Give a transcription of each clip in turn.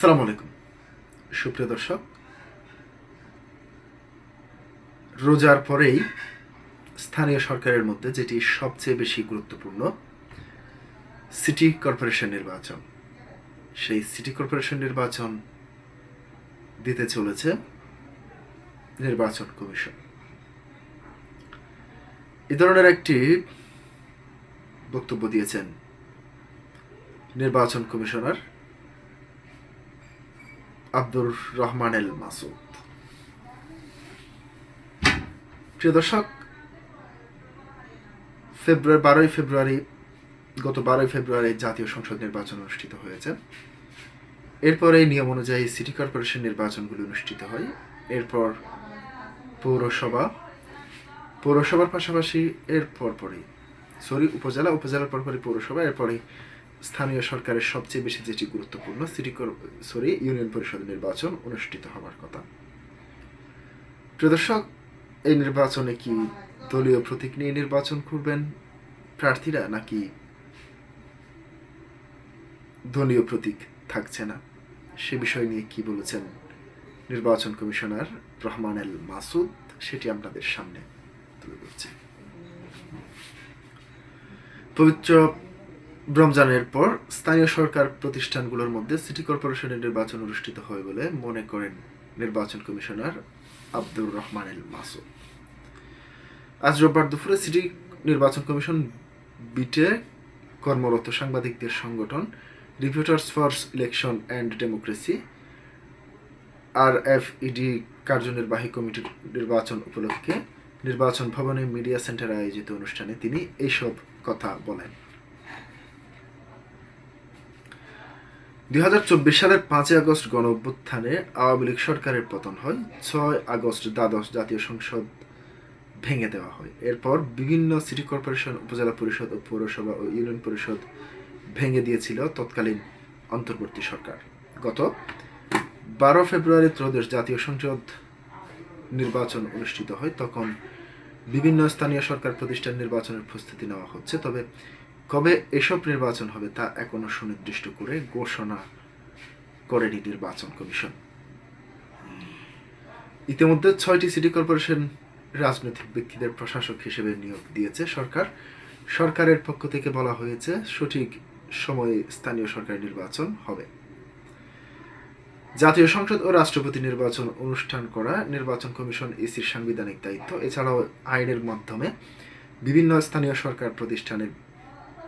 আসসালামু আলাইকুম সুপ্রিয় দর্শক, রোজার পরেই স্থানীয় সরকারের মধ্যে যেটি সবচেয়ে বেশি গুরুত্বপূর্ণ সিটি কর্পোরেশন নির্বাচন, সেই সিটি কর্পোরেশন নির্বাচন দিতে চলেছে নির্বাচন কমিশন। এ ধরনের একটি বক্তব্য দিয়েছেন নির্বাচন কমিশনার আব্দুর রহমান এল মাসুদ। প্রিয় দর্শক, গত 12 ফেব্রুয়ারি জাতীয় সংসদ নির্বাচন অনুষ্ঠিত হয়েছে। এরপর এই নিয়ম অনুযায়ী সিটি কর্পোরেশন নির্বাচনগুলি অনুষ্ঠিত হয়। এরপর পৌরসভার পাশাপাশি উপজেলার পরপরই পৌরসভা, এরপরে স্থানীয় সরকারের সবচেয়ে বেশি যেটি গুরুত্বপূর্ণ ইউনিয়ন পরিষদ নির্বাচন অনুষ্ঠিত হওয়ার কথা। প্রিয় দর্শক, এই নির্বাচনে কি দলীয় প্রতীক নিয়ে নির্বাচন করবেন প্রার্থীরা, নাকি দলীয় প্রতীক থাকছে না, সে বিষয় নিয়ে কি বলেছেন নির্বাচন কমিশনার রহমান এল মাসুদ, সেটি আপনাদের সামনে তুলে ধরছি। পবিত্র রমজানের পর স্থানীয় সরকার প্রতিষ্ঠানগুলোর মধ্যে সিটি কর্পোরেশনের নির্বাচন অনুষ্ঠিত হয় বলে মনে করেন নির্বাচন কমিশনার আব্দুর রহমান এল মাসুদ। আজ রোববার দুপুরে সিটি নির্বাচন কমিশন বিটে কর্মরত সাংবাদিকদের সংগঠন reporters for election and democracy RFED কার্যনির্বাহী কমিটির নির্বাচন উপলক্ষে নির্বাচন ভবনে মিডিয়া সেন্টারে আয়োজিত অনুষ্ঠানে তিনি এইসব কথা বলেন। 2024 সালের 5 আগস্ট গণ অভ্যুত্থানে আওয়ামী লীগ সরকারের পতন হয়। 6 আগস্ট দ্বাদশ জাতীয় সংসদ ভেঙে দেওয়া হয়। এরপর বিভিন্ন সিটি কর্পোরেশন, উপজেলা পরিষদ ও পৌরসভা ও ইউনিয়ন পরিষদ ভেঙে দিয়েছিল তৎকালীন অন্তর্বর্তী সরকার। গত 12 ফেব্রুয়ারি ত্রয়োদশ জাতীয় সংসদ নির্বাচন অনুষ্ঠিত হয়। তখন বিভিন্ন স্থানীয় সরকার প্রতিষ্ঠান নির্বাচনের প্রস্তুতি নেওয়া হচ্ছে, তবে কবে এসব নির্বাচন হবে তা এখনো সুনির্দিষ্ট করে ঘোষণা করেনি নির্বাচন কমিশন। ইতিমধ্যে 6টি সিটি কর্পোরেশন রাজনৈতিক ব্যক্তিদের প্রশাসক হিসেবে নিয়োগ দিয়েছে সরকার। সরকারের পক্ষ থেকে বলা হয়েছে সঠিক সময়ে স্থানীয় সরকার নির্বাচন হবে। জাতীয় সংসদ ও রাষ্ট্রপতি নির্বাচন অনুষ্ঠান করা নির্বাচন কমিশন ইসির সাংবিধানিক দায়িত্ব। এছাড়াও আইনের মাধ্যমে বিভিন্ন স্থানীয় সরকার প্রতিষ্ঠানের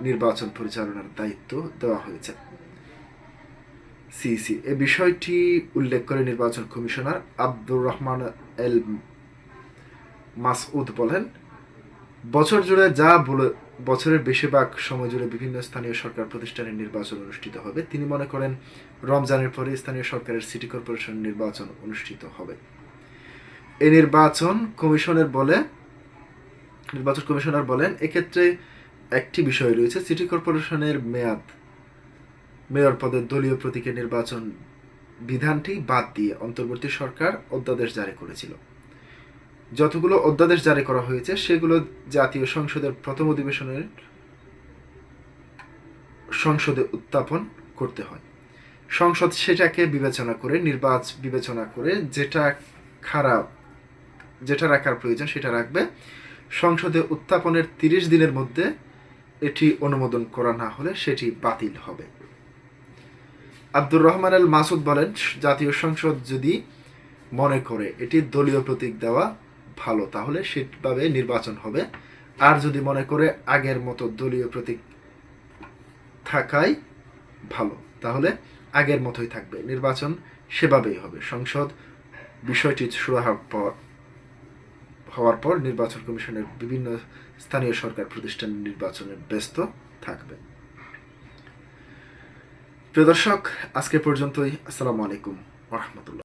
নির্বাচন পরিচালনার দায়িত্ব দেওয়া হয়েছে সিইসি। এ বিষয়টি উল্লেখ করে নির্বাচন কমিশনার আব্দুর রহমান এল মাসউদ বলেন, বছরের বেশিরভাগ সময় জুড়ে বিভিন্ন স্থানীয় সরকার প্রতিষ্ঠানের নির্বাচন অনুষ্ঠিত হবে। তিনি মনে করেন রমজানের পরে স্থানীয় সরকারের সিটি কর্পোরেশন নির্বাচন অনুষ্ঠিত হবে। এই নির্বাচন কমিশনার বলেন, এক্ষেত্রে একটি বিষয় রয়েছে। সিটি কর্পোরেশনের মেয়র পদের দলীয় প্রতীকের নির্বাচন বিধানটি বাদ দিয়ে অন্তর্বর্তী সরকার অধ্যাদেশ জারি করেছিল। যতগুলো অধ্যাদেশ জারি করা হয়েছে সেগুলো জাতীয় সংসদের প্রথম অধিবেশনের সংসদে উত্থাপন করতে হয়। সংসদ সেটাকে বিবেচনা করে যেটা রাখার প্রয়োজন সেটা রাখবে। সংসদে উত্থাপনের 30 দিনের মধ্যে এটি অনুমোদন করা না হলে সেটি বাতিল হবে। আব্দুর রহমান আল মাসুদ বলেন, জাতীয় সংসদ যদি মনে করে এটি দলীয় প্রতীক দেওয়া ভালো, তাহলে সেভাবে নির্বাচন হবে। আর যদি মনে করে আগের মতো দলীয় প্রতীক থাকাই ভালো, তাহলে আগের মতোই থাকবে, নির্বাচন সেভাবেই হবে। সংসদ বিষয়টি শুরু হওয়ার পর নির্বাচন কমিশনের বিভিন্ন স্থানীয় সরকার প্রতিষ্ঠান নির্বাচনে ব্যস্ত থাকবে। প্রিয় দর্শক, আজকে পর্যন্তই। আসসালামু আলাইকুম ওয়া রাহমাতুল্লাহ।